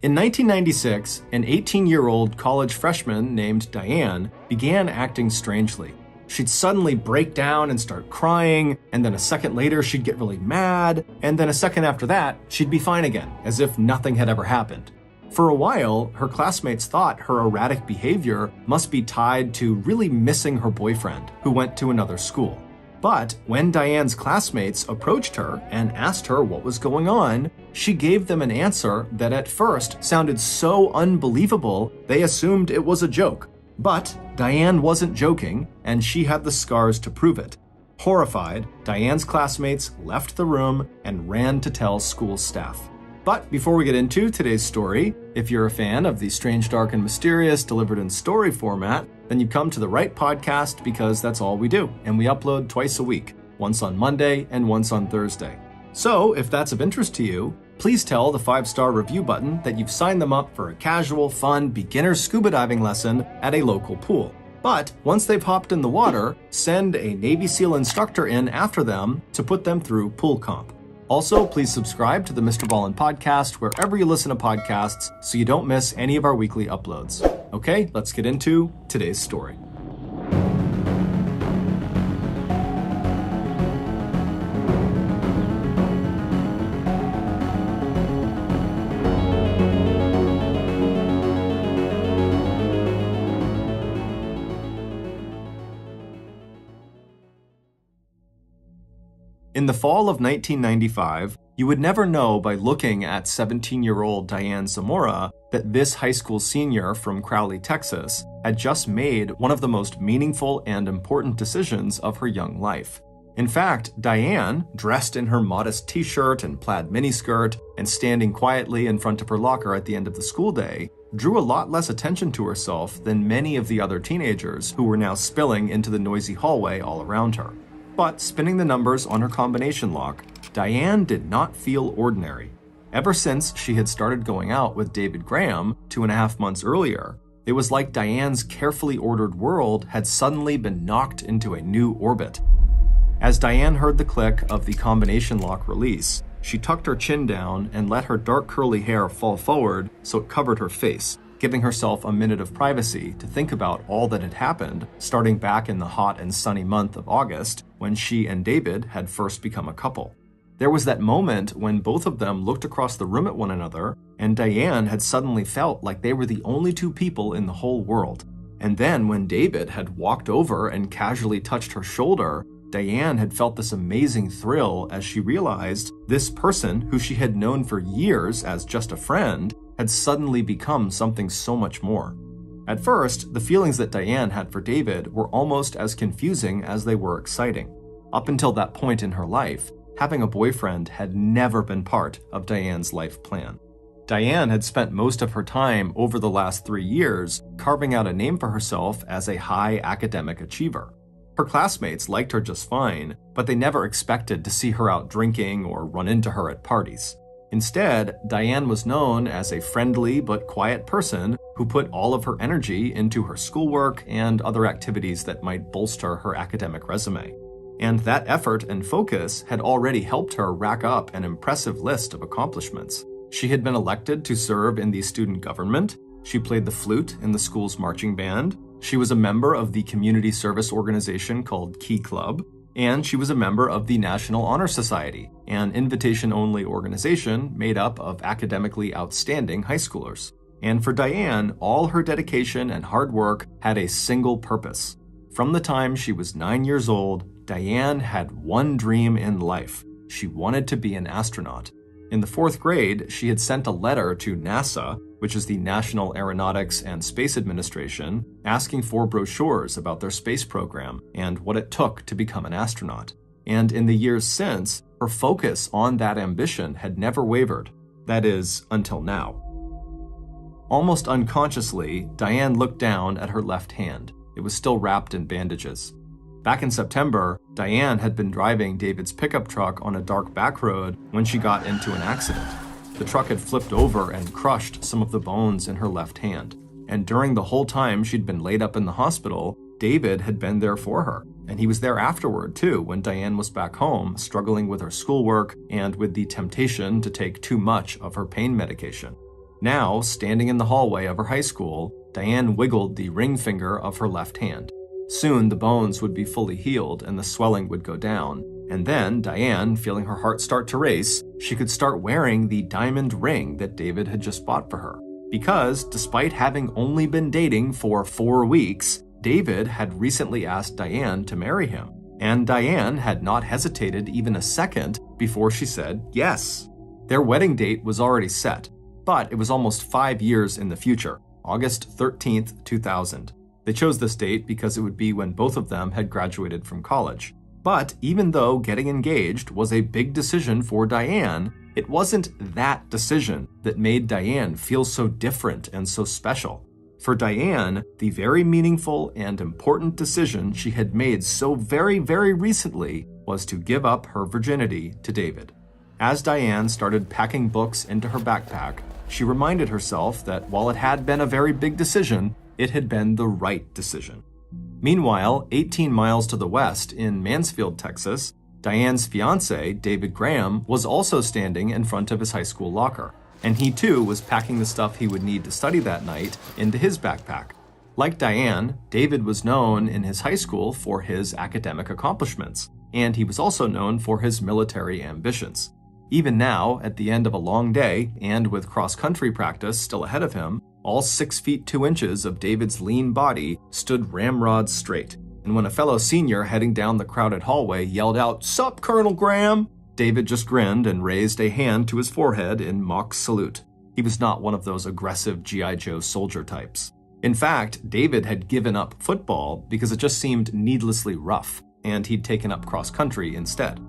In 1996, an 18-year-old college freshman named Diane began acting strangely. She'd suddenly break down and start crying, and then a second later she'd get really mad, and then a second after that, she'd be fine again, as if nothing had ever happened. For a while, her classmates thought her erratic behavior must be tied to really missing her boyfriend, who went to another school. But when Diane's classmates approached her and asked her what was going on, she gave them an answer that at first sounded so unbelievable they assumed it was a joke. But Diane wasn't joking, and she had the scars to prove it. Horrified, Diane's classmates left the room and ran to tell school staff. But before we get into today's story, if you're a fan of the strange, dark, and mysterious delivered in story format, then you've come to the right podcast because that's all we do, and we upload twice a week, once on Monday and once on Thursday. So if that's of interest to you, please tell the 5-star review button that you've signed them up for a casual, fun, beginner scuba diving lesson at a local pool. But once they've hopped in the water, send a Navy SEAL instructor in after them to put them through pool comp. Also, please subscribe to the MrBallen podcast wherever you listen to podcasts so you don't miss any of our weekly uploads. Okay, let's get into today's story. In the fall of 1995, you would never know by looking at 17-year-old Diane Zamora that this high school senior from Crowley, Texas, had just made one of the most meaningful and important decisions of her young life. In fact, Diane, dressed in her modest t-shirt and plaid miniskirt and standing quietly in front of her locker at the end of the school day, drew a lot less attention to herself than many of the other teenagers who were now spilling into the noisy hallway all around her. But spinning the numbers on her combination lock, Diane did not feel ordinary. Ever since she had started going out with David Graham 2.5 months earlier, it was like Diane's carefully ordered world had suddenly been knocked into a new orbit. As Diane heard the click of the combination lock release, she tucked her chin down and let her dark curly hair fall forward so it covered her face, giving herself a minute of privacy to think about all that had happened starting back in the hot and sunny month of August when she and David had first become a couple. There was that moment when both of them looked across the room at one another, and Diane had suddenly felt like they were the only two people in the whole world. And then when David had walked over and casually touched her shoulder, Diane had felt this amazing thrill as she realized this person, who she had known for years as just a friend, had suddenly become something so much more. At first, the feelings that Diane had for David were almost as confusing as they were exciting. Up until that point in her life, having a boyfriend had never been part of Diane's life plan. Diane had spent most of her time over the last 3 years carving out a name for herself as a high academic achiever. Her classmates liked her just fine, but they never expected to see her out drinking or run into her at parties. Instead, Diane was known as a friendly but quiet person who put all of her energy into her schoolwork and other activities that might bolster her academic resume. And that effort and focus had already helped her rack up an impressive list of accomplishments. She had been elected to serve in the student government, she played the flute in the school's marching band, she was a member of the community service organization called Key Club, and she was a member of the National Honor Society, an invitation-only organization made up of academically outstanding high schoolers. And for Diane, all her dedication and hard work had a single purpose. From the time she was 9 years old, Diane had one dream in life. She wanted to be an astronaut. In the 4th grade, she had sent a letter to NASA, which is the National Aeronautics and Space Administration, asking for brochures about their space program and what it took to become an astronaut. And in the years since, her focus on that ambition had never wavered. That is, until now. Almost unconsciously, Diane looked down at her left hand. It was still wrapped in bandages. Back in September, Diane had been driving David's pickup truck on a dark back road when she got into an accident. The truck had flipped over and crushed some of the bones in her left hand. And during the whole time she'd been laid up in the hospital, David had been there for her. And he was there afterward, too, when Diane was back home, struggling with her schoolwork and with the temptation to take too much of her pain medication. Now, standing in the hallway of her high school, Diane wiggled the ring finger of her left hand. Soon the bones would be fully healed and the swelling would go down. And then, Diane, feeling her heart start to race, she could start wearing the diamond ring that David had just bought for her. Because, despite having only been dating for 4 weeks, David had recently asked Diane to marry him. And Diane had not hesitated even a second before she said yes. Their wedding date was already set, but it was almost 5 years in the future, August 13th, 2000. They chose this date because it would be when both of them had graduated from college. But even though getting engaged was a big decision for Diane, it wasn't that decision that made Diane feel so different and so special. For Diane, the very meaningful and important decision she had made so very, very recently was to give up her virginity to David. As Diane started packing books into her backpack, she reminded herself that while it had been a very big decision, it had been the right decision. Meanwhile, 18 miles to the west in Mansfield, Texas, Diane's fiancé, David Graham, was also standing in front of his high school locker, and he too was packing the stuff he would need to study that night into his backpack. Like Diane, David was known in his high school for his academic accomplishments, and he was also known for his military ambitions. Even now, at the end of a long day, and with cross-country practice still ahead of him, all 6 feet 2 inches of David's lean body stood ramrod straight. And when a fellow senior heading down the crowded hallway yelled out, "Sup, Colonel Graham?" David just grinned and raised a hand to his forehead in mock salute. He was not one of those aggressive G.I. Joe soldier types. In fact, David had given up football because it just seemed needlessly rough, and he'd taken up cross-country instead.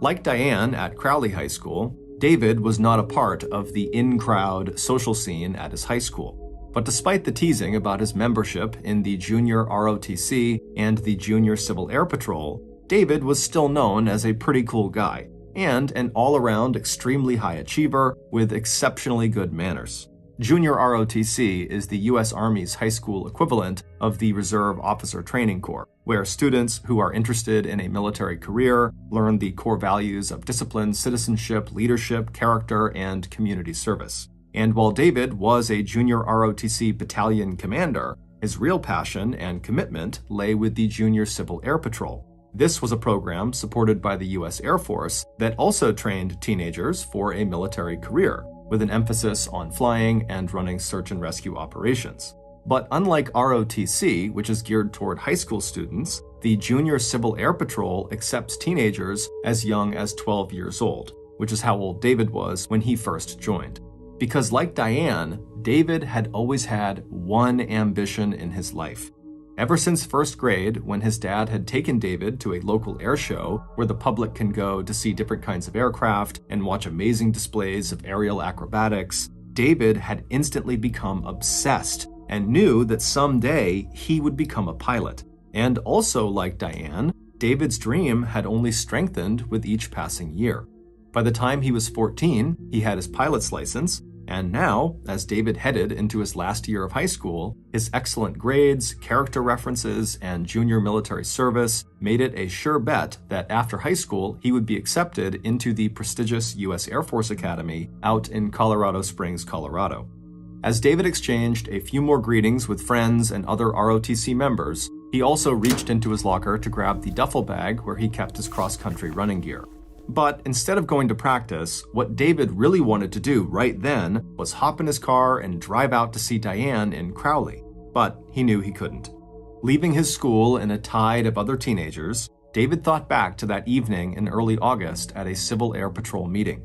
Like Diane at Crowley High School, David was not a part of the in-crowd social scene at his high school. But despite the teasing about his membership in the Junior ROTC and the Junior Civil Air Patrol, David was still known as a pretty cool guy, and an all-around extremely high achiever with exceptionally good manners. Junior ROTC is the U.S. Army's high school equivalent of the Reserve Officer Training Corps, where students who are interested in a military career learn the core values of discipline, citizenship, leadership, character, and community service. And while David was a Junior ROTC battalion commander, his real passion and commitment lay with the Junior Civil Air Patrol. This was a program supported by the U.S. Air Force that also trained teenagers for a military career, with an emphasis on flying and running search and rescue operations. But unlike ROTC, which is geared toward high school students, the Junior Civil Air Patrol accepts teenagers as young as 12 years old, which is how old David was when he first joined. Because like Diane, David had always had one ambition in his life. Ever since first grade, when his dad had taken David to a local air show where the public can go to see different kinds of aircraft and watch amazing displays of aerial acrobatics, David had instantly become obsessed and knew that someday he would become a pilot. And also like Diane, David's dream had only strengthened with each passing year. By the time he was 14, he had his pilot's license, and now, as David headed into his last year of high school, his excellent grades, character references, and junior military service made it a sure bet that after high school, he would be accepted into the prestigious U.S. Air Force Academy out in Colorado Springs, Colorado. As David exchanged a few more greetings with friends and other ROTC members, he also reached into his locker to grab the duffel bag where he kept his cross-country running gear. But instead of going to practice, what David really wanted to do right then was hop in his car and drive out to see Diane in Crowley. But he knew he couldn't. Leaving his school in a tide of other teenagers, David thought back to that evening in early August at a Civil Air Patrol meeting.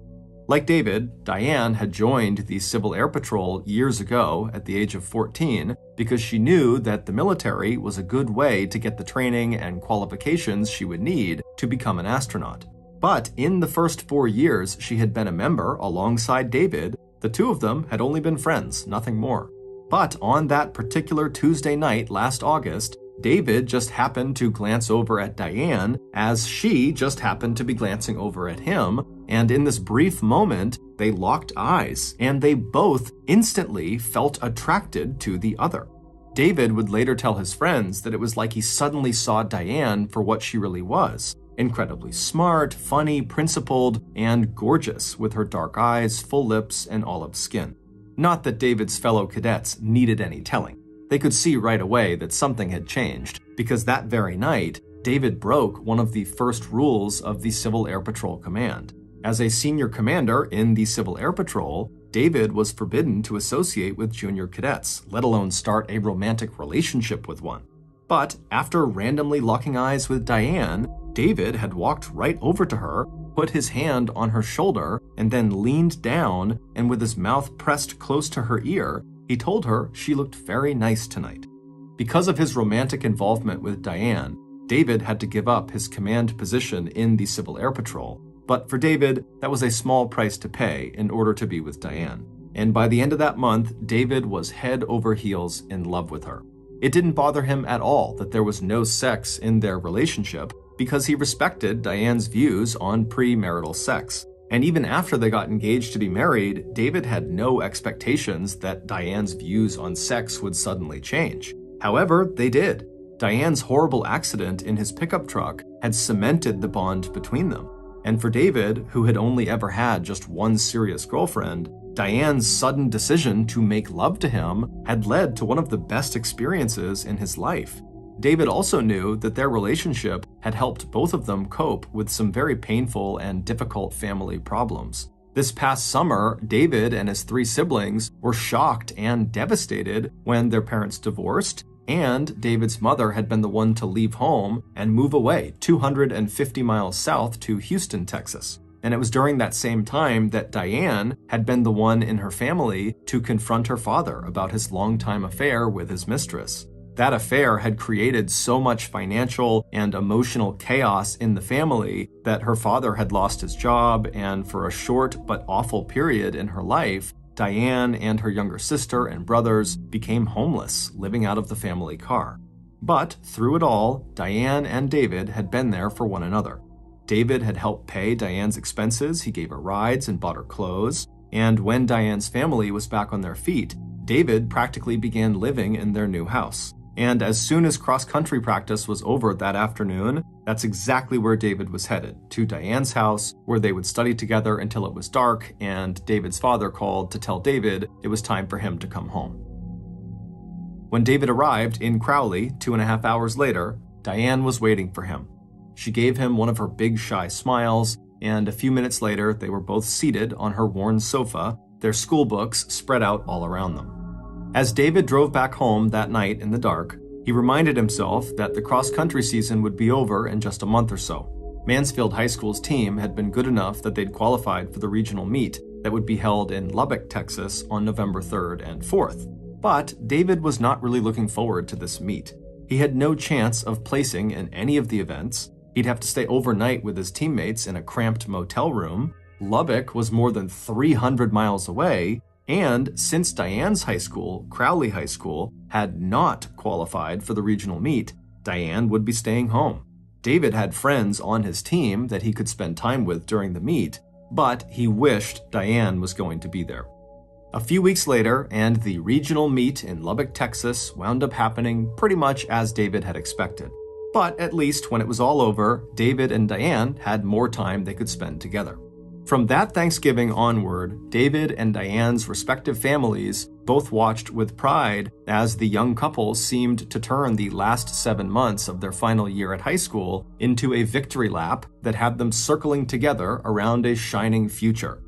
Like David, Diane had joined the Civil Air Patrol years ago at the age of 14 because she knew that the military was a good way to get the training and qualifications she would need to become an astronaut. But in the first 4 years she had been a member alongside David, the two of them had only been friends, nothing more. But on that particular Tuesday night last August, David just happened to glance over at Diane as she just happened to be glancing over at him, and in this brief moment, they locked eyes, and they both instantly felt attracted to the other. David would later tell his friends that it was like he suddenly saw Diane for what she really was. Incredibly smart, funny, principled, and gorgeous with her dark eyes, full lips, and olive skin. Not that David's fellow cadets needed any telling. They could see right away that something had changed, because that very night, David broke one of the first rules of the Civil Air Patrol Command. As a senior commander in the Civil Air Patrol, David was forbidden to associate with junior cadets, let alone start a romantic relationship with one. But after randomly locking eyes with Diane, David had walked right over to her, put his hand on her shoulder, and then leaned down, and with his mouth pressed close to her ear, he told her she looked very nice tonight. Because of his romantic involvement with Diane, David had to give up his command position in the Civil Air Patrol. But for David, that was a small price to pay in order to be with Diane. And by the end of that month, David was head over heels in love with her. It didn't bother him at all that there was no sex in their relationship because he respected Diane's views on premarital sex. And even after they got engaged to be married, David had no expectations that Diane's views on sex would suddenly change. However, they did. Diane's horrible accident in his pickup truck had cemented the bond between them. And for David, who had only ever had just one serious girlfriend, Diane's sudden decision to make love to him had led to one of the best experiences in his life. David also knew that their relationship had helped both of them cope with some very painful and difficult family problems. This past summer, David and his 3 siblings were shocked and devastated when their parents divorced, and David's mother had been the one to leave home and move away 250 miles south to Houston, Texas. And it was during that same time that Diane had been the one in her family to confront her father about his longtime affair with his mistress. That affair had created so much financial and emotional chaos in the family that her father had lost his job, and for a short but awful period in her life, Diane and her younger sister and brothers became homeless, living out of the family car. But through it all, Diane and David had been there for one another. David had helped pay Diane's expenses, he gave her rides and bought her clothes, and when Diane's family was back on their feet, David practically began living in their new house. And as soon as cross-country practice was over that afternoon, that's exactly where David was headed, to Diane's house, where they would study together until it was dark, and David's father called to tell David it was time for him to come home. When David arrived in Crowley 2.5 hours later, Diane was waiting for him. She gave him one of her big shy smiles, and a few minutes later they were both seated on her worn sofa, their school books spread out all around them. As David drove back home that night in the dark, he reminded himself that the cross-country season would be over in just a month or so. Mansfield High School's team had been good enough that they'd qualified for the regional meet that would be held in Lubbock, Texas on November 3rd and 4th. But David was not really looking forward to this meet. He had no chance of placing in any of the events. He'd have to stay overnight with his teammates in a cramped motel room. Lubbock was more than 300 miles away, and since Diane's high school, Crowley High School, had not qualified for the regional meet, Diane would be staying home. David had friends on his team that he could spend time with during the meet, but he wished Diane was going to be there. A few weeks later, and the regional meet in Lubbock, Texas, wound up happening pretty much as David had expected. But at least when it was all over, David and Diane had more time they could spend together. From that Thanksgiving onward, David and Diane's respective families both watched with pride as the young couple seemed to turn the last 7 months of their final year at high school into a victory lap that had them circling together around a shining future.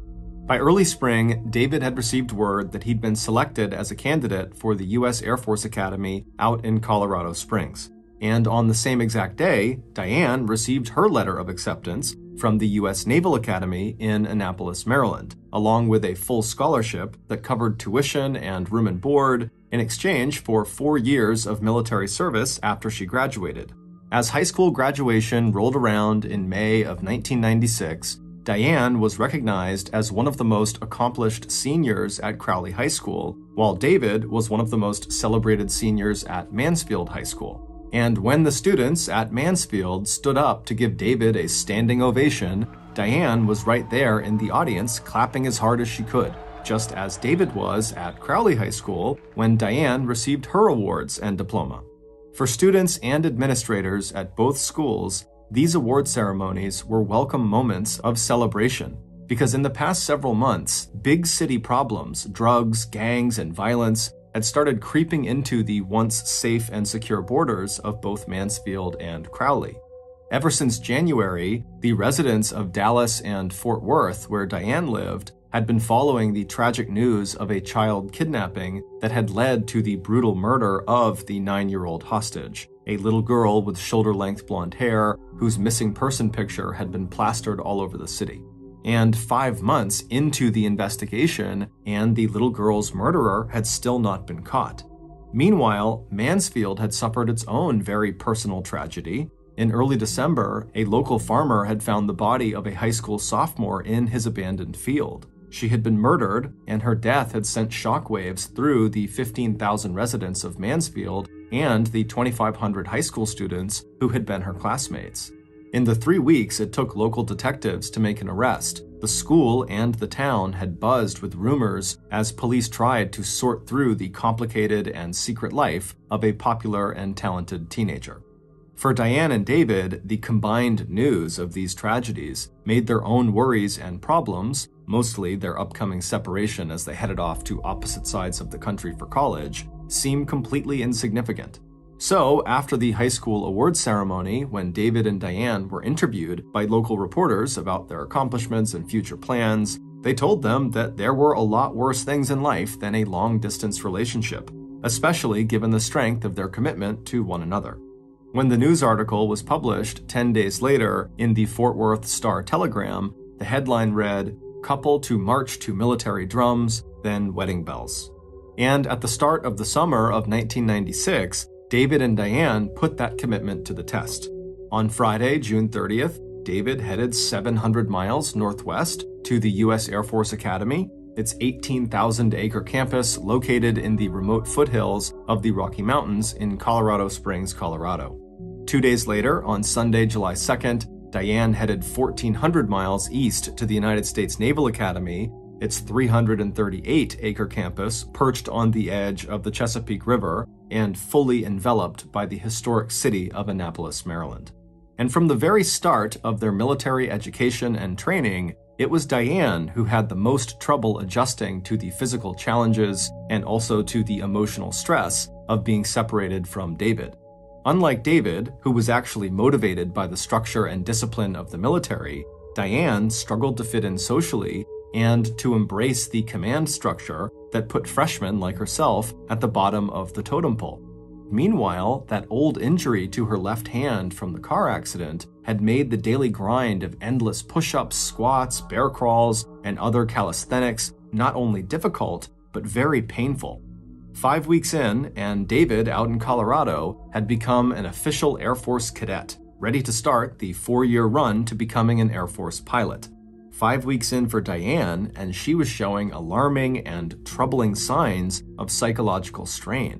By early spring, David had received word that he'd been selected as a candidate for the U.S. Air Force Academy out in Colorado Springs. And on the same exact day, Diane received her letter of acceptance from the U.S. Naval Academy in Annapolis, Maryland, along with a full scholarship that covered tuition and room and board in exchange for 4 years of military service after she graduated. As high school graduation rolled around in May of 1996, Diane was recognized as one of the most accomplished seniors at Crowley High School, while David was one of the most celebrated seniors at Mansfield High School. And when the students at Mansfield stood up to give David a standing ovation, Diane was right there in the audience clapping as hard as she could, just as David was at Crowley High School when Diane received her awards and diploma. For students and administrators at both schools, these award ceremonies were welcome moments of celebration, because in the past several months, big city problems, drugs, gangs, and violence had started creeping into the once safe and secure borders of both Mansfield and Crowley. Ever since January, the residents of Dallas and Fort Worth, where Diane lived, had been following the tragic news of a child kidnapping that had led to the brutal murder of the 9-year-old hostage, a little girl with shoulder-length blonde hair whose missing person picture had been plastered all over the city. And 5 months into the investigation, and the little girl's murderer had still not been caught. Meanwhile, Mansfield had suffered its own very personal tragedy. In early December, a local farmer had found the body of a high school sophomore in his abandoned field. She had been murdered, and her death had sent shockwaves through the 15,000 residents of Mansfield and the 2,500 high school students who had been her classmates. In the 3 weeks it took local detectives to make an arrest, the school and the town had buzzed with rumors as police tried to sort through the complicated and secret life of a popular and talented teenager. For Diane and David, the combined news of these tragedies made their own worries and problems, mostly their upcoming separation as they headed off to opposite sides of the country for college, seem completely insignificant. So, after the high school awards ceremony, when David and Diane were interviewed by local reporters about their accomplishments and future plans, they told them that there were a lot worse things in life than a long-distance relationship, especially given the strength of their commitment to one another. When the news article was published 10 days later in the Fort Worth Star-Telegram, the headline read, "Couple to march to military drums, then wedding bells." And at the start of the summer of 1996, David and Diane put that commitment to the test. On Friday, June 30th, David headed 700 miles northwest to the U.S. Air Force Academy, its 18,000-acre campus located in the remote foothills of the Rocky Mountains in Colorado Springs, Colorado. 2 days later, on Sunday, July 2nd, Diane headed 1,400 miles east to the United States Naval Academy, its 338-acre campus perched on the edge of the Chesapeake River and fully enveloped by the historic city of Annapolis, Maryland. And from the very start of their military education and training, it was Diane who had the most trouble adjusting to the physical challenges and also to the emotional stress of being separated from David. Unlike David, who was actually motivated by the structure and discipline of the military, Diane struggled to fit in socially and to embrace the command structure that put freshmen like herself at the bottom of the totem pole. Meanwhile, that old injury to her left hand from the car accident had made the daily grind of endless push-ups, squats, bear crawls, and other calisthenics not only difficult, but very painful. 5 weeks in, and David, out in Colorado, had become an official Air Force cadet, ready to start the 4-year run to becoming an Air Force pilot. 5 weeks in for Diane, and she was showing alarming and troubling signs of psychological strain.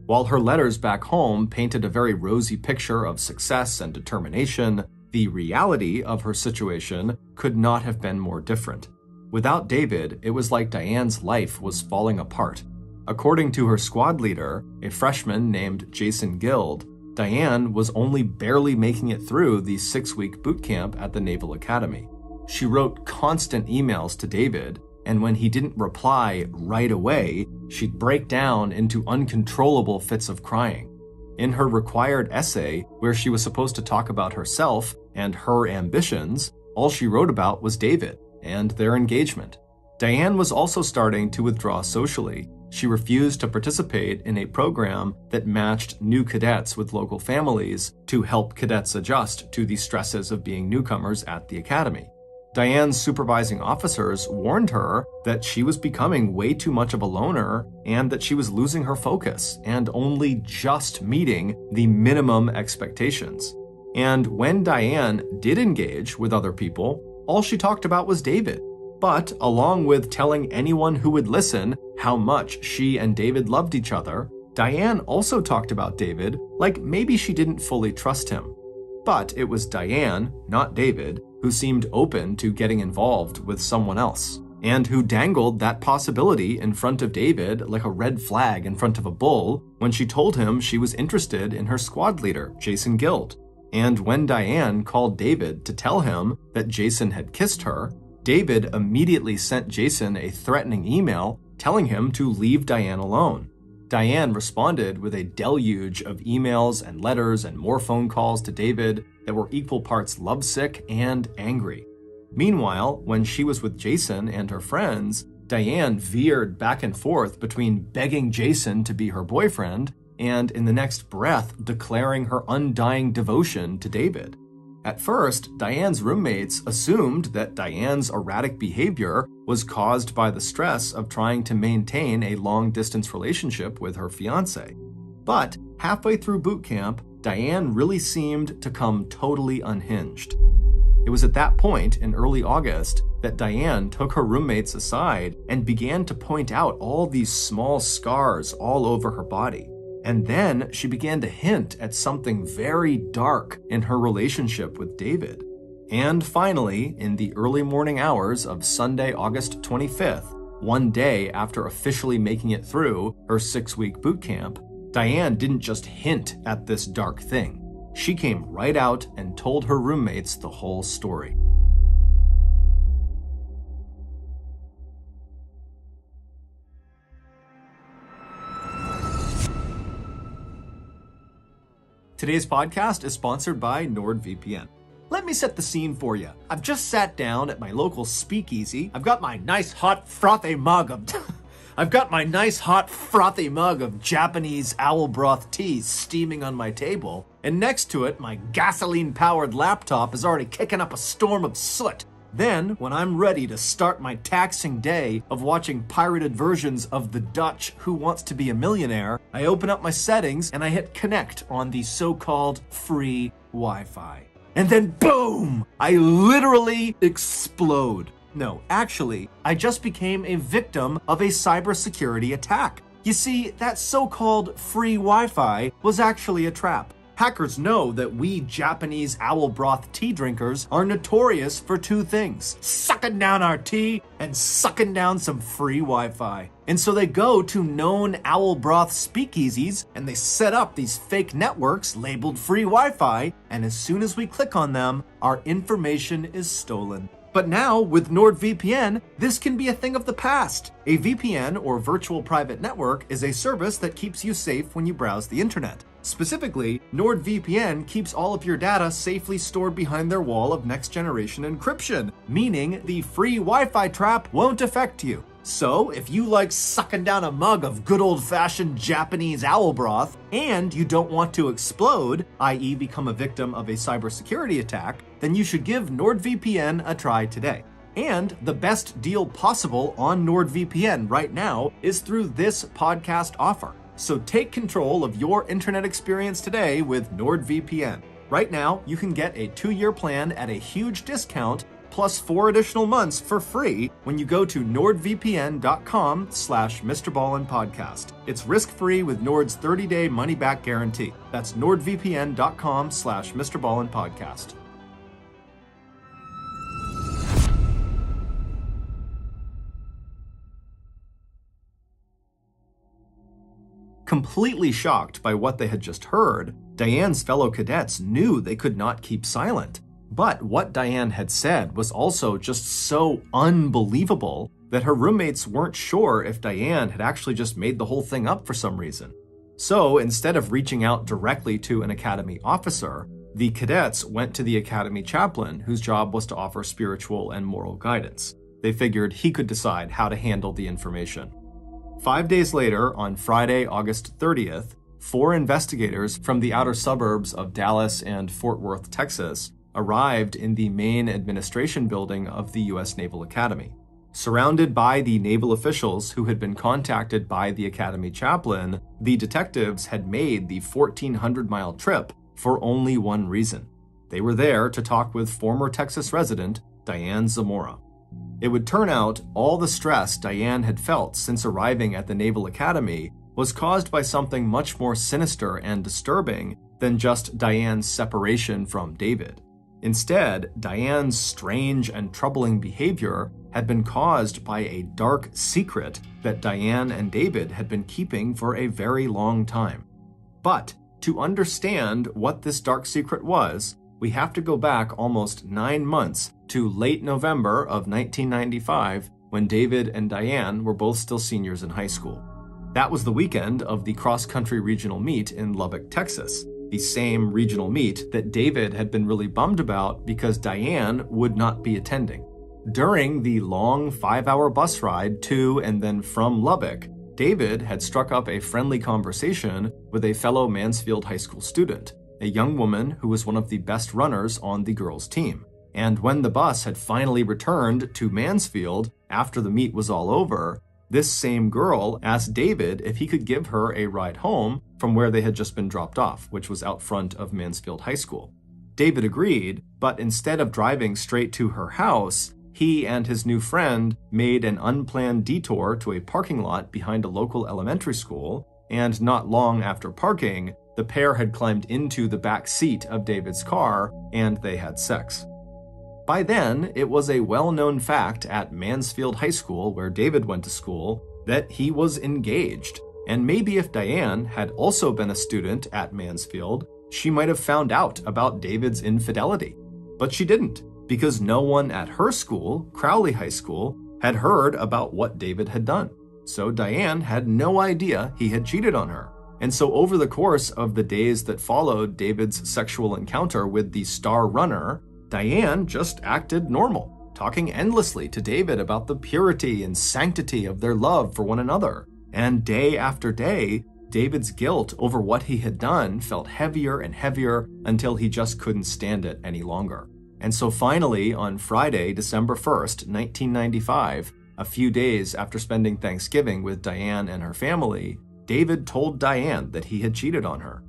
While her letters back home painted a very rosy picture of success and determination, the reality of her situation could not have been more different. Without David, it was like Diane's life was falling apart. According to her squad leader, a freshman named Jason Guild, Diane was only barely making it through the 6-week boot camp at the Naval Academy. She wrote constant emails to David, and when he didn't reply right away, she'd break down into uncontrollable fits of crying. In her required essay, where she was supposed to talk about herself and her ambitions, all she wrote about was David and their engagement. Diane was also starting to withdraw socially. She refused to participate in a program that matched new cadets with local families to help cadets adjust to the stresses of being newcomers at the academy. Diane's supervising officers warned her that she was becoming way too much of a loner and that she was losing her focus and only just meeting the minimum expectations. And when Diane did engage with other people, all she talked about was David. But along with telling anyone who would listen how much she and David loved each other, Diane also talked about David like maybe she didn't fully trust him. But it was Diane, not David, who seemed open to getting involved with someone else, and who dangled that possibility in front of David like a red flag in front of a bull when she told him she was interested in her squad leader, Jason Guild. And when Diane called David to tell him that Jason had kissed her, David immediately sent Jason a threatening email telling him to leave Diane alone. Diane responded with a deluge of emails and letters and more phone calls to David that were equal parts lovesick and angry. Meanwhile, when she was with Jason and her friends, Diane veered back and forth between begging Jason to be her boyfriend and, in the next breath, declaring her undying devotion to David. At first, Diane's roommates assumed that Diane's erratic behavior was caused by the stress of trying to maintain a long-distance relationship with her fiancé. But halfway through boot camp, Diane really seemed to come totally unhinged. It was at that point in early August that Diane took her roommates aside and began to point out all these small scars all over her body. And then she began to hint at something very dark in her relationship with David. And finally, in the early morning hours of Sunday, August 25th, one day after officially making it through her 6-week boot camp, Diane didn't just hint at this dark thing. She came right out and told her roommates the whole story. Today's podcast is sponsored by NordVPN. Let me set the scene for you. I've just sat down at my local speakeasy. I've got my nice hot frothy mug of Japanese owl broth tea steaming on my table, and next to it, my gasoline-powered laptop is already kicking up a storm of soot. Then, when I'm ready to start my taxing day of watching pirated versions of The Dutch Who Wants to Be a Millionaire, I open up my settings and I hit connect on the so-called free Wi-Fi. And then boom! I literally explode. No, actually, I just became a victim of a cybersecurity attack. You see, that so-called free Wi-Fi was actually a trap. Hackers know that we Japanese owl broth tea drinkers are notorious for two things: sucking down our tea and sucking down some free Wi-Fi. And so they go to known owl broth speakeasies and they set up these fake networks labeled free Wi-Fi, and as soon as we click on them, our information is stolen. But now, with NordVPN, this can be a thing of the past. A VPN, or virtual private network, is a service that keeps you safe when you browse the internet. Specifically, NordVPN keeps all of your data safely stored behind their wall of next-generation encryption, meaning the free Wi-Fi trap won't affect you. So, if you like sucking down a mug of good old-fashioned Japanese owl broth, and you don't want to explode, i.e. become a victim of a cybersecurity attack, then you should give NordVPN a try today. And the best deal possible on NordVPN right now is through this podcast offer. So take control of your internet experience today with NordVPN. Right now, you can get a 2-year plan at a huge discount plus 4 additional months for free when you go to nordvpn.com/MrBallen podcast. It's risk-free with Nord's 30-day money-back guarantee. That's nordvpn.com/MrBallen podcast. Completely shocked by what they had just heard, Diane's fellow cadets knew they could not keep silent. But what Diane had said was also just so unbelievable that her roommates weren't sure if Diane had actually just made the whole thing up for some reason. So instead of reaching out directly to an academy officer, the cadets went to the academy chaplain, whose job was to offer spiritual and moral guidance. They figured he could decide how to handle the information. 5 days later, on Friday, August 30th, 4 investigators from the outer suburbs of Dallas and Fort Worth, Texas, arrived in the main administration building of the U.S. Naval Academy. Surrounded by the naval officials who had been contacted by the Academy chaplain, the detectives had made the 1,400-mile trip for only one reason. They were there to talk with former Texas resident Diane Zamora. It would turn out all the stress Diane had felt since arriving at the Naval Academy was caused by something much more sinister and disturbing than just Diane's separation from David. Instead, Diane's strange and troubling behavior had been caused by a dark secret that Diane and David had been keeping for a very long time. But to understand what this dark secret was, we have to go back almost 9 months to late November of 1995 when David and Diane were both still seniors in high school. That was the weekend of the cross-country regional meet in Lubbock, Texas, the same regional meet that David had been really bummed about because Diane would not be attending. During the long 5-hour bus ride to and then from Lubbock, David had struck up a friendly conversation with a fellow Mansfield High School student, a young woman who was one of the best runners on the girls' team. And when the bus had finally returned to Mansfield after the meet was all over, this same girl asked David if he could give her a ride home from where they had just been dropped off, which was out front of Mansfield High School. David agreed, but instead of driving straight to her house, he and his new friend made an unplanned detour to a parking lot behind a local elementary school, and not long after parking, the pair had climbed into the back seat of David's car and they had sex. By then, it was a well-known fact at Mansfield High School, where David went to school, that he was engaged. And maybe if Diane had also been a student at Mansfield, she might have found out about David's infidelity. But she didn't, because no one at her school, Crowley High School, had heard about what David had done. So Diane had no idea he had cheated on her. And so over the course of the days that followed David's sexual encounter with the star runner, Diane just acted normal, talking endlessly to David about the purity and sanctity of their love for one another. And day after day, David's guilt over what he had done felt heavier and heavier until he just couldn't stand it any longer. And so finally, on Friday, December 1st, 1995, a few days after spending Thanksgiving with Diane and her family, David told Diane that he had cheated on her.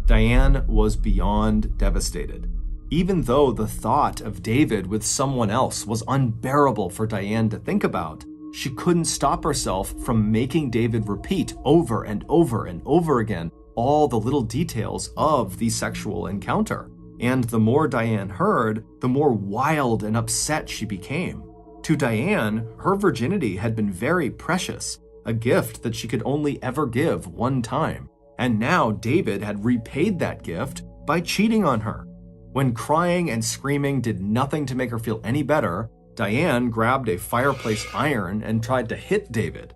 Diane was beyond devastated. Even though the thought of David with someone else was unbearable for Diane to think about, she couldn't stop herself from making David repeat over and over and over again all the little details of the sexual encounter. And the more Diane heard, the more wild and upset she became. To Diane, her virginity had been very precious, a gift that she could only ever give one time. And now David had repaid that gift by cheating on her. When crying and screaming did nothing to make her feel any better, Diane grabbed a fireplace iron and tried to hit David.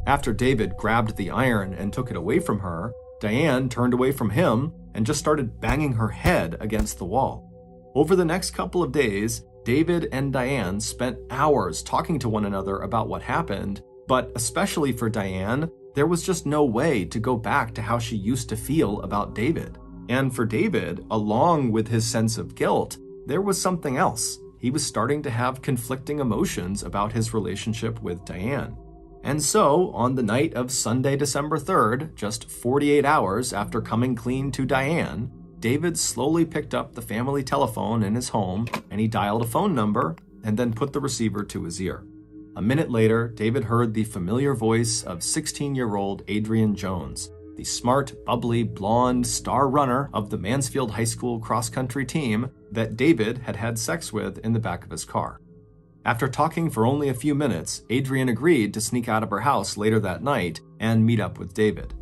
After David grabbed the iron and took it away from her, Diane turned away from him and just started banging her head against the wall. Over the next couple of days, David and Diane spent hours talking to one another about what happened, but especially for Diane, there was just no way to go back to how she used to feel about David. And for David, along with his sense of guilt, there was something else. He was starting to have conflicting emotions about his relationship with Diane. And so, on the night of Sunday, December 3rd, just 48 hours after coming clean to Diane, David slowly picked up the family telephone in his home and he dialed a phone number and then put the receiver to his ear. A minute later, David heard the familiar voice of 16-year-old Adrian Jones, the smart, bubbly, blonde star runner of the Mansfield High School cross-country team that David had had sex with in the back of his car. After talking for only a few minutes, Adrian agreed to sneak out of her house later that night and meet up with David.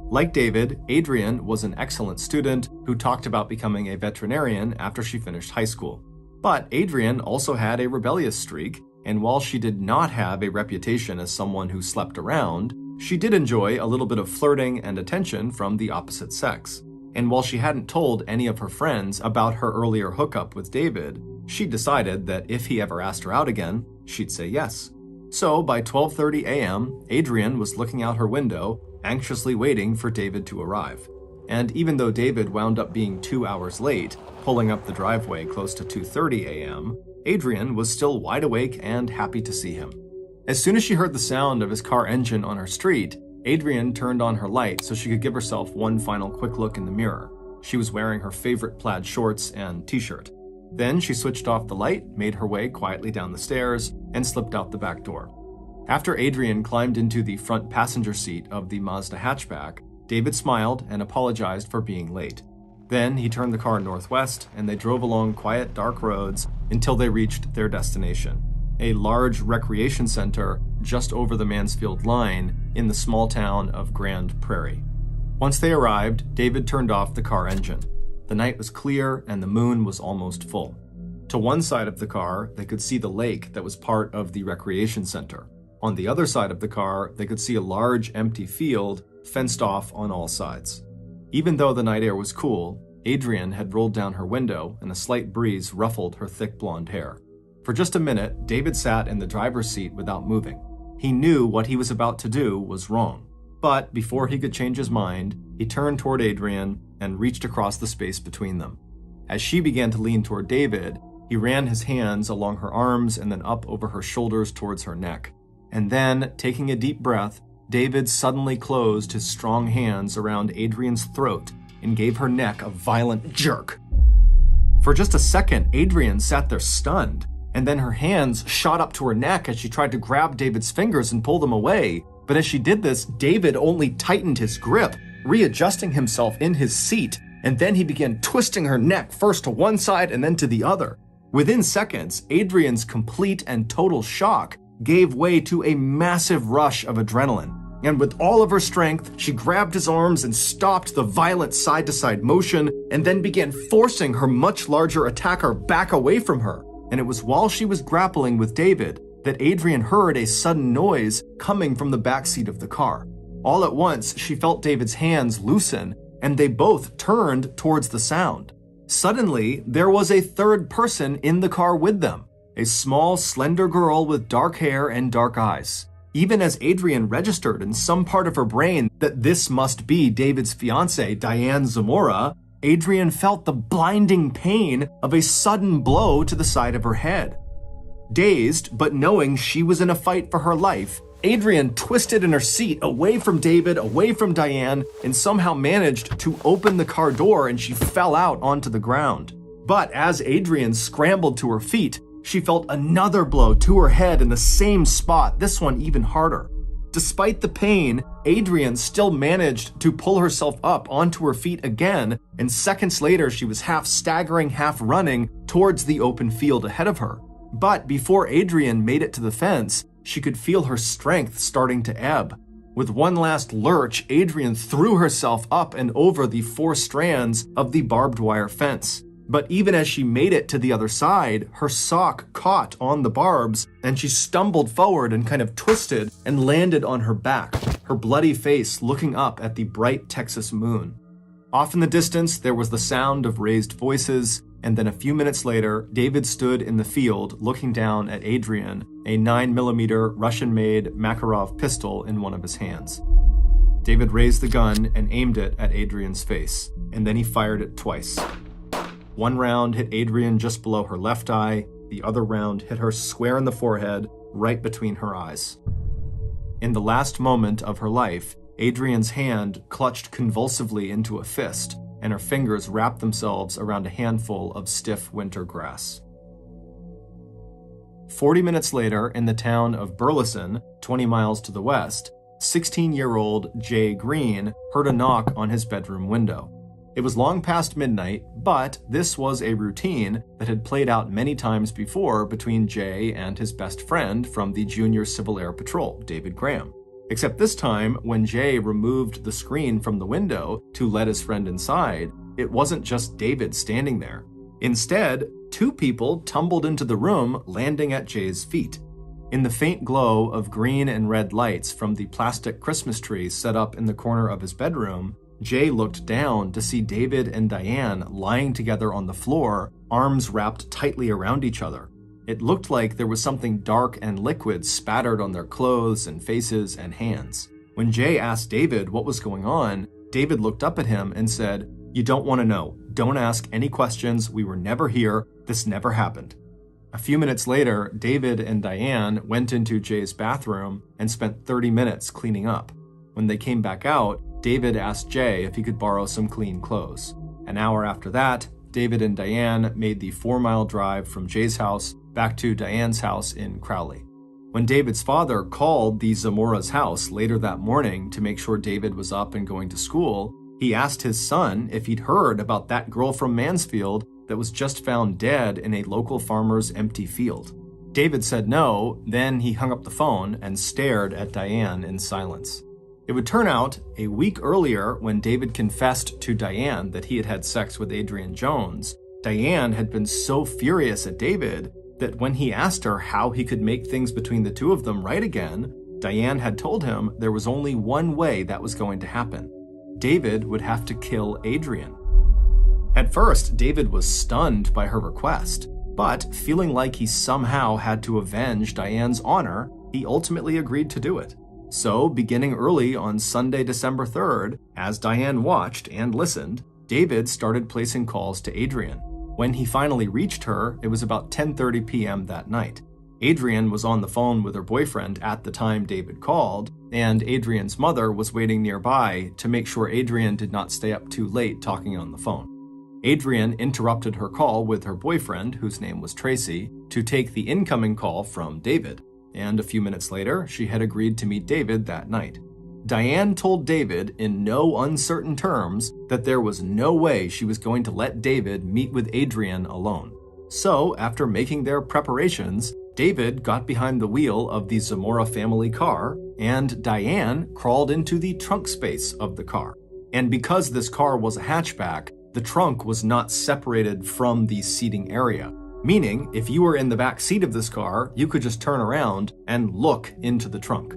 Like David, Adrian was an excellent student who talked about becoming a veterinarian after she finished high school. But Adrian also had a rebellious streak, and while she did not have a reputation as someone who slept around, she did enjoy a little bit of flirting and attention from the opposite sex. And while she hadn't told any of her friends about her earlier hookup with David, she decided that if he ever asked her out again, she'd say yes. So by 12:30 a.m., Adrian was looking out her window, anxiously waiting for David to arrive. And even though David wound up being 2 hours late, pulling up the driveway close to 2:30 a.m., Adrian was still wide awake and happy to see him. As soon as she heard the sound of his car engine on her street, Adrian turned on her light so she could give herself one final quick look in the mirror. She was wearing her favorite plaid shorts and t-shirt. Then she switched off the light, made her way quietly down the stairs, and slipped out the back door. After Adrian climbed into the front passenger seat of the Mazda hatchback, David smiled and apologized for being late. Then he turned the car northwest, and they drove along quiet, dark roads until they reached their destination, a large recreation center just over the Mansfield line in the small town of Grand Prairie. Once they arrived, David turned off the car engine. The night was clear and the moon was almost full. To one side of the car, they could see the lake that was part of the recreation center. On the other side of the car, they could see a large empty field fenced off on all sides. Even though the night air was cool, Adrian had rolled down her window and a slight breeze ruffled her thick blonde hair. For just a minute, David sat in the driver's seat without moving. He knew what he was about to do was wrong. But before he could change his mind, he turned toward Adrian and reached across the space between them. As she began to lean toward David, he ran his hands along her arms and then up over her shoulders towards her neck. And then, taking a deep breath, David suddenly closed his strong hands around Adrian's throat and gave her neck a violent jerk. For just a second, Adrian sat there stunned, and then her hands shot up to her neck as she tried to grab David's fingers and pull them away. But as she did this, David only tightened his grip, readjusting himself in his seat, and then he began twisting her neck first to one side and then to the other. Within seconds, Adrian's complete and total shock gave way to a massive rush of adrenaline. And with all of her strength, she grabbed his arms and stopped the violent side-to-side motion, and then began forcing her much larger attacker back away from her. And it was while she was grappling with David that Adrian heard a sudden noise coming from the backseat of the car. All at once, she felt David's hands loosen, and they both turned towards the sound. Suddenly, there was a third person in the car with them, a small, slender girl with dark hair and dark eyes. Even as Adrian registered in some part of her brain that this must be David's fiancée, Diane Zamora, Adrian felt the blinding pain of a sudden blow to the side of her head. Dazed, but knowing she was in a fight for her life, Adrian twisted in her seat away from David, away from Diane, and somehow managed to open the car door, and she fell out onto the ground. But as Adrian scrambled to her feet, she felt another blow to her head in the same spot, this one even harder. Despite the pain, Adrian still managed to pull herself up onto her feet again, and seconds later she was half staggering, half running towards the open field ahead of her. But before Adrian made it to the fence, she could feel her strength starting to ebb. With one last lurch, Adrian threw herself up and over the 4 strands of the barbed wire fence. But even as she made it to the other side, her sock caught on the barbs, and she stumbled forward and kind of twisted and landed on her back, her bloody face looking up at the bright Texas moon. Off in the distance, there was the sound of raised voices, and then a few minutes later, David stood in the field looking down at Adrian, a 9mm Russian-made Makarov pistol in one of his hands. David raised the gun and aimed it at Adrian's face, and then he fired it twice. One round hit Adrian just below her left eye, the other round hit her square in the forehead, right between her eyes. In the last moment of her life, Adrian's hand clutched convulsively into a fist, and her fingers wrapped themselves around a handful of stiff winter grass. 40 minutes later, in the town of Burleson, 20 miles to the west, 16-year-old Jay Green heard a knock on his bedroom window. It was long past midnight, but this was a routine that had played out many times before between Jay and his best friend from the Junior Civil Air Patrol, David Graham. Except this time, when Jay removed the screen from the window to let his friend inside, it wasn't just David standing there. Instead, 2 people tumbled into the room, landing at Jay's feet. In the faint glow of green and red lights from the plastic Christmas tree set up in the corner of his bedroom, Jay looked down to see David and Diane lying together on the floor, arms wrapped tightly around each other. It looked like there was something dark and liquid spattered on their clothes and faces and hands. When Jay asked David what was going on, David looked up at him and said, "You don't want to know. Don't ask any questions. We were never here. This never happened." A few minutes later, David and Diane went into Jay's bathroom and spent 30 minutes cleaning up. When they came back out, David asked Jay if he could borrow some clean clothes. An hour after that, David and Diane made the 4-mile drive from Jay's house back to Diane's house in Crowley. When David's father called the Zamora's house later that morning to make sure David was up and going to school, he asked his son if he'd heard about that girl from Mansfield that was just found dead in a local farmer's empty field. David said no, then he hung up the phone and stared at Diane in silence. It would turn out, a week earlier when David confessed to Diane that he had had sex with Adrian Jones, Diane had been so furious at David that when he asked her how he could make things between the two of them right again, Diane had told him there was only one way that was going to happen. David would have to kill Adrian. At first, David was stunned by her request, but feeling like he somehow had to avenge Diane's honor, he ultimately agreed to do it. So, beginning early on Sunday, December 3rd, as Diane watched and listened, David started placing calls to Adrian. When he finally reached her, it was about 10:30 p.m. that night. Adrian was on the phone with her boyfriend at the time David called, and Adrian's mother was waiting nearby to make sure Adrian did not stay up too late talking on the phone. Adrian interrupted her call with her boyfriend, whose name was Tracy, to take the incoming call from David. And a few minutes later, she had agreed to meet David that night. Diane told David in no uncertain terms that there was no way she was going to let David meet with Adrian alone. So, after making their preparations, David got behind the wheel of the Zamora family car, and Diane crawled into the trunk space of the car. And because this car was a hatchback, the trunk was not separated from the seating area. Meaning, if you were in the back seat of this car, you could just turn around and look into the trunk.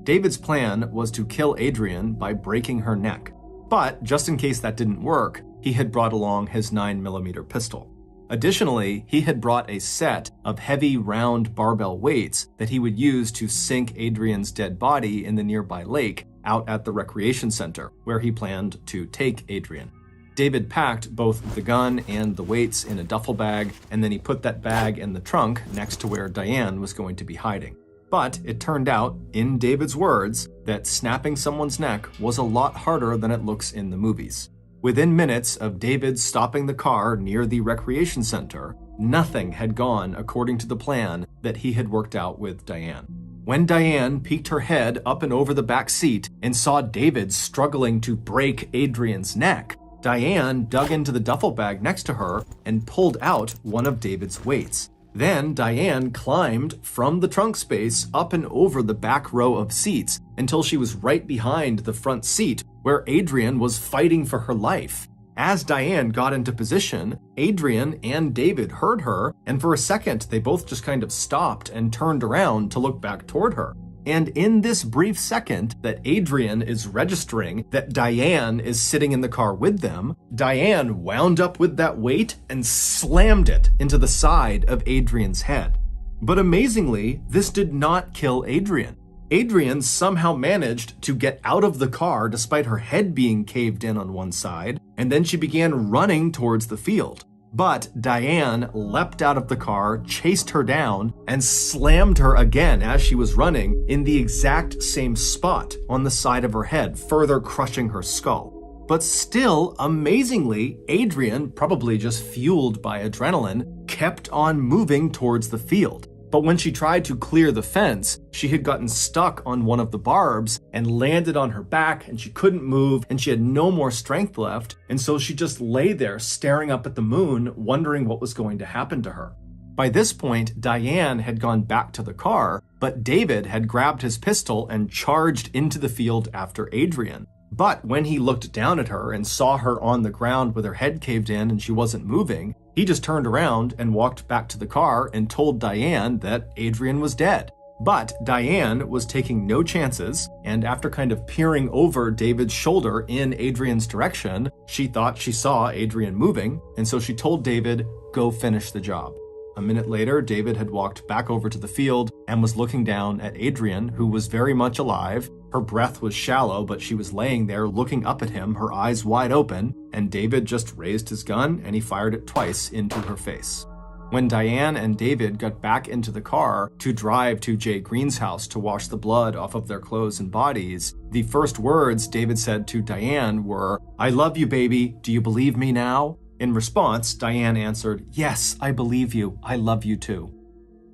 David's plan was to kill Adrian by breaking her neck. But, just in case that didn't work, he had brought along his 9mm pistol. Additionally, he had brought a set of heavy round barbell weights that he would use to sink Adrian's dead body in the nearby lake out at the recreation center, where he planned to take Adrian. David packed both the gun and the weights in a duffel bag, and then he put that bag in the trunk next to where Diane was going to be hiding. But it turned out, in David's words, that snapping someone's neck was a lot harder than it looks in the movies. Within minutes of David stopping the car near the recreation center, nothing had gone according to the plan that he had worked out with Diane. When Diane peeked her head up and over the back seat and saw David struggling to break Adrian's neck, Diane dug into the duffel bag next to her and pulled out one of David's weights. Then Diane climbed from the trunk space up and over the back row of seats until she was right behind the front seat where Adrian was fighting for her life. As Diane got into position, Adrian and David heard her, and for a second they both just kind of stopped and turned around to look back toward her. And in this brief second that Adrian is registering that Diane is sitting in the car with them, Diane wound up with that weight and slammed it into the side of Adrian's head. But amazingly, this did not kill Adrian. Adrian somehow managed to get out of the car despite her head being caved in on one side, and then she began running towards the field. But Diane leapt out of the car, chased her down, and slammed her again as she was running in the exact same spot on the side of her head, further crushing her skull. But still, amazingly, Adrian, probably just fueled by adrenaline, kept on moving towards the field. But when she tried to clear the fence, she had gotten stuck on one of the barbs and landed on her back, and she couldn't move, and she had no more strength left, and so she just lay there staring up at the moon, wondering what was going to happen to her. By this point, Diane had gone back to the car, but David had grabbed his pistol and charged into the field after Adrian. But when he looked down at her and saw her on the ground with her head caved in and she wasn't moving, he just turned around and walked back to the car and told Diane that Adrian was dead. But Diane was taking no chances, and after kind of peering over David's shoulder in Adrian's direction, she thought she saw Adrian moving, and so she told David, "Go finish the job." A minute later, David had walked back over to the field and was looking down at Adrian, who was very much alive. Her breath was shallow, but she was laying there looking up at him, her eyes wide open, and David just raised his gun and he fired it twice into her face. When Diane and David got back into the car to drive to Jay Green's house to wash the blood off of their clothes and bodies, the first words David said to Diane were, "I love you, baby. Do you believe me now?" In response, Diane answered, "Yes, I believe you. I love you too."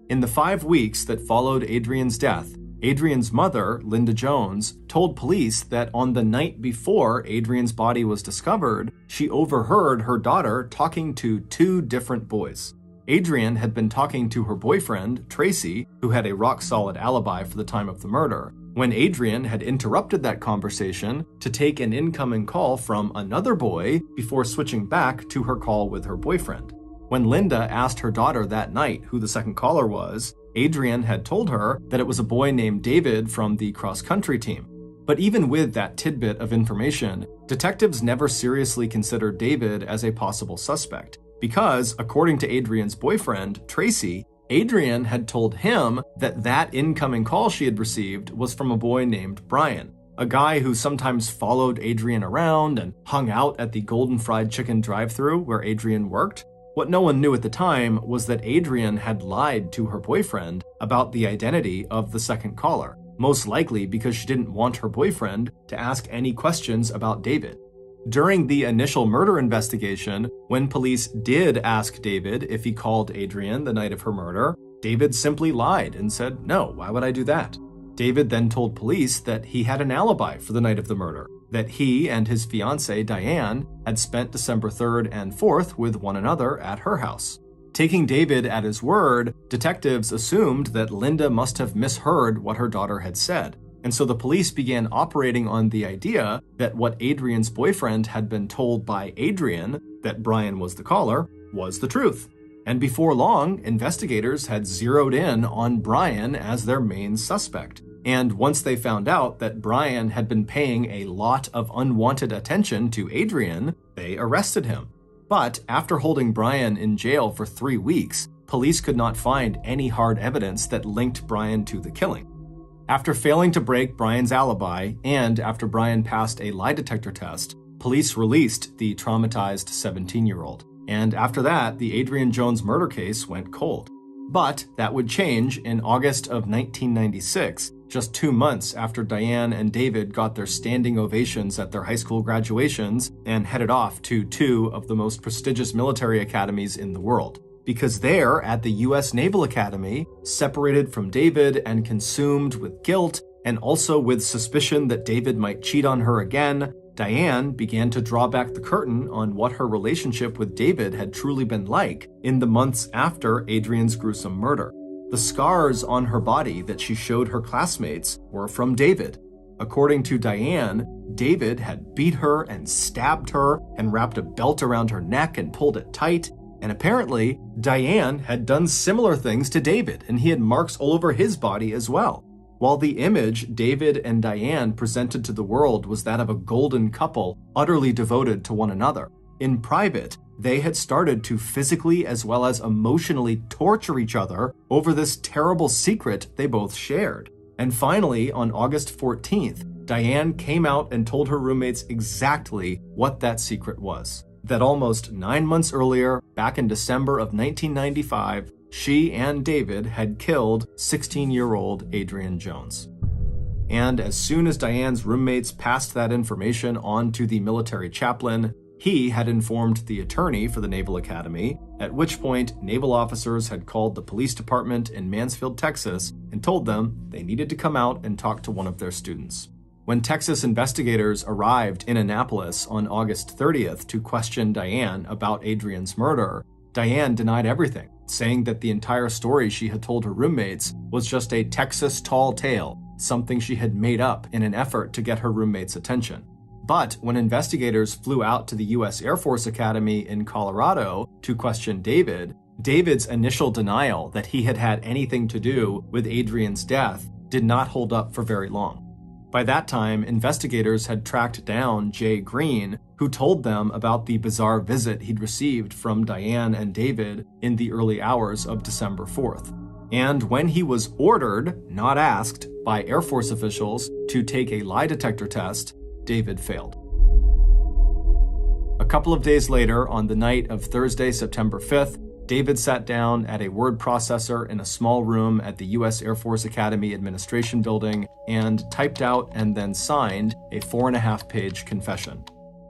In the 5 weeks that followed Adrian's death, Adrian's mother, Linda Jones, told police that on the night before Adrian's body was discovered, she overheard her daughter talking to 2 different boys. Adrian had been talking to her boyfriend, Tracy, who had a rock-solid alibi for the time of the murder, when Adrian had interrupted that conversation to take an incoming call from another boy before switching back to her call with her boyfriend. When Linda asked her daughter that night who the second caller was, Adrian had told her that it was a boy named David from the cross-country team. But even with that tidbit of information, detectives never seriously considered David as a possible suspect, because, according to Adrian's boyfriend, Tracy, Adrian had told him that that incoming call she had received was from a boy named Brian, a guy who sometimes followed Adrian around and hung out at the Golden Fried Chicken drive-thru where Adrian worked. What no one knew at the time was that Adrian had lied to her boyfriend about the identity of the second caller, most likely because she didn't want her boyfriend to ask any questions about David. During the initial murder investigation, when police did ask David if he called Adrian the night of her murder, David simply lied and said, "No, why would I do that?" David then told police that he had an alibi for the night of the murder, that he and his fiancée, Diane, had spent December 3rd and 4th with one another at her house. Taking David at his word, detectives assumed that Linda must have misheard what her daughter had said. And so the police began operating on the idea that what Adrian's boyfriend had been told by Adrian, that Brian was the caller, was the truth. And before long, investigators had zeroed in on Brian as their main suspect. And once they found out that Brian had been paying a lot of unwanted attention to Adrian, they arrested him. But after holding Brian in jail for 3 weeks, police could not find any hard evidence that linked Brian to the killing. After failing to break Brian's alibi, and after Brian passed a lie detector test, police released the traumatized 17-year-old. And after that, the Adrian Jones murder case went cold. But that would change in August of 1996, just 2 months after Diane and David got their standing ovations at their high school graduations and headed off to 2 of the most prestigious military academies in the world. Because there, at the U.S. Naval Academy, separated from David and consumed with guilt, and also with suspicion that David might cheat on her again, Diane began to draw back the curtain on what her relationship with David had truly been like in the months after Adrian's gruesome murder. The scars on her body that she showed her classmates were from David. According to Diane, David had beat her and stabbed her and wrapped a belt around her neck and pulled it tight. And apparently, Diane had done similar things to David, and he had marks all over his body as well. While the image David and Diane presented to the world was that of a golden couple utterly devoted to one another, in private, they had started to physically as well as emotionally torture each other over this terrible secret they both shared. And finally, on August 14th, Diane came out and told her roommates exactly what that secret was. That almost 9 months earlier, back in December of 1995, she and David had killed 16-year-old Adrian Jones. And as soon as Diane's roommates passed that information on to the military chaplain, he had informed the attorney for the Naval Academy, at which point naval officers had called the police department in Mansfield, Texas, and told them they needed to come out and talk to one of their students. When Texas investigators arrived in Annapolis on August 30th to question Diane about Adrian's murder, Diane denied everything, saying that the entire story she had told her roommates was just a Texas tall tale, something she had made up in an effort to get her roommates' attention. But when investigators flew out to the U.S. Air Force Academy in Colorado to question David's initial denial that he had had anything to do with Adrian's death did not hold up for very long. By that time, investigators had tracked down Jay Green, who told them about the bizarre visit he'd received from Diane and David in the early hours of December 4th. And when he was ordered, not asked, by Air Force officials to take a lie detector test, David failed. A couple of days later, on the night of Thursday, September 5th, David sat down at a word processor in a small room at the U.S. Air Force Academy Administration Building and typed out and then signed a 4.5-page confession.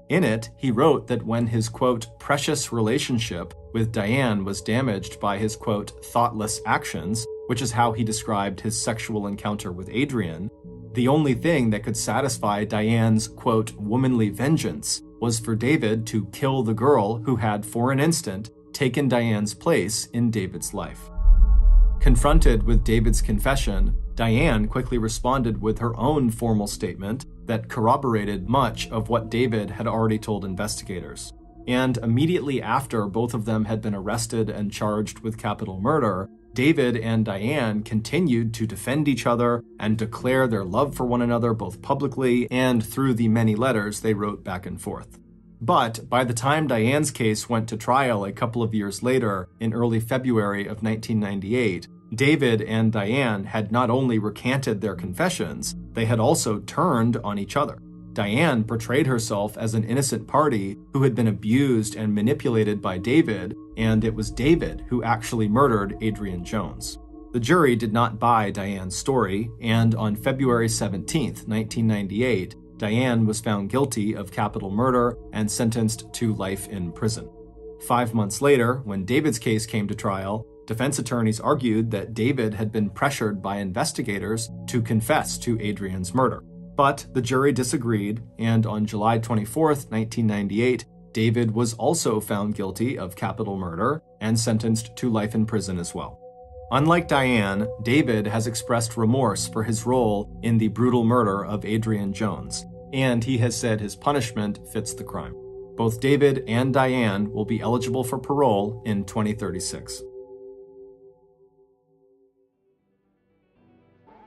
In it, he wrote that when his, quote, precious relationship with Diane was damaged by his, quote, thoughtless actions, which is how he described his sexual encounter with Adrian, the only thing that could satisfy Diane's, quote, womanly vengeance was for David to kill the girl who had, for an instant, taken Diane's place in David's life. Confronted with David's confession, Diane quickly responded with her own formal statement that corroborated much of what David had already told investigators. And immediately after both of them had been arrested and charged with capital murder, David and Diane continued to defend each other and declare their love for one another both publicly and through the many letters they wrote back and forth. But by the time Diane's case went to trial a couple of years later, in early February of 1998, David and Diane had not only recanted their confessions, they had also turned on each other. Diane portrayed herself as an innocent party who had been abused and manipulated by David, and it was David who actually murdered Adrian Jones. The jury did not buy Diane's story, and on February 17, 1998, Diane was found guilty of capital murder and sentenced to life in prison. 5 months later, when David's case came to trial, defense attorneys argued that David had been pressured by investigators to confess to Adrian's murder. But the jury disagreed, and on July 24, 1998, David was also found guilty of capital murder and sentenced to life in prison as well. Unlike Diane, David has expressed remorse for his role in the brutal murder of Adrian Jones, and he has said his punishment fits the crime. Both David and Diane will be eligible for parole in 2036.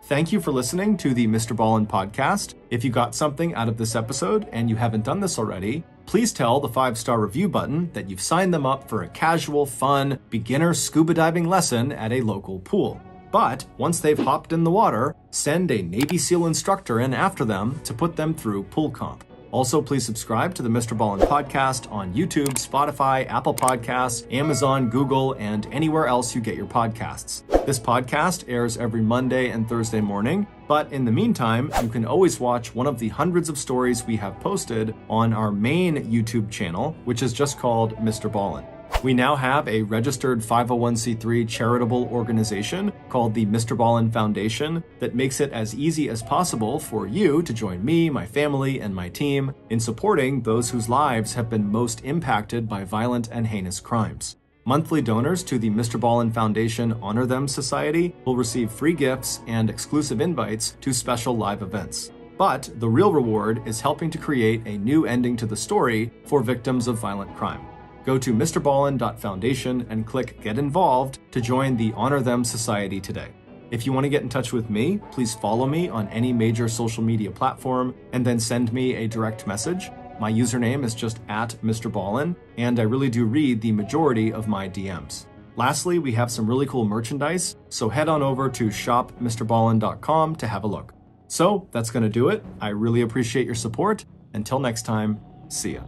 Thank you for listening to the MrBallen podcast. If you got something out of this episode and you haven't done this already, please tell the 5-star review button that you've signed them up for a casual, fun, beginner scuba diving lesson at a local pool. But once they've hopped in the water, send a Navy SEAL instructor in after them to put them through pool comp. Also, please subscribe to the MrBallen podcast on YouTube, Spotify, Apple Podcasts, Amazon, Google, and anywhere else you get your podcasts. This podcast airs every Monday and Thursday morning, but in the meantime, you can always watch one of the hundreds of stories we have posted on our main YouTube channel, which is just called MrBallen. We now have a registered 501c3 charitable organization called the MrBallen Foundation that makes it as easy as possible for you to join me, my family, and my team in supporting those whose lives have been most impacted by violent and heinous crimes. Monthly donors to the MrBallen Foundation Honor Them Society will receive free gifts and exclusive invites to special live events. But the real reward is helping to create a new ending to the story for victims of violent crime. Go to MrBallen.Foundation and click Get Involved to join the Honor Them Society today. If you want to get in touch with me, please follow me on any major social media platform and then send me a direct message. My username is just @MrBallen, and I really do read the majority of my DMs. Lastly, we have some really cool merchandise, so head on over to shopmrballen.com to have a look. So that's going to do it. I really appreciate your support. Until next time, see ya.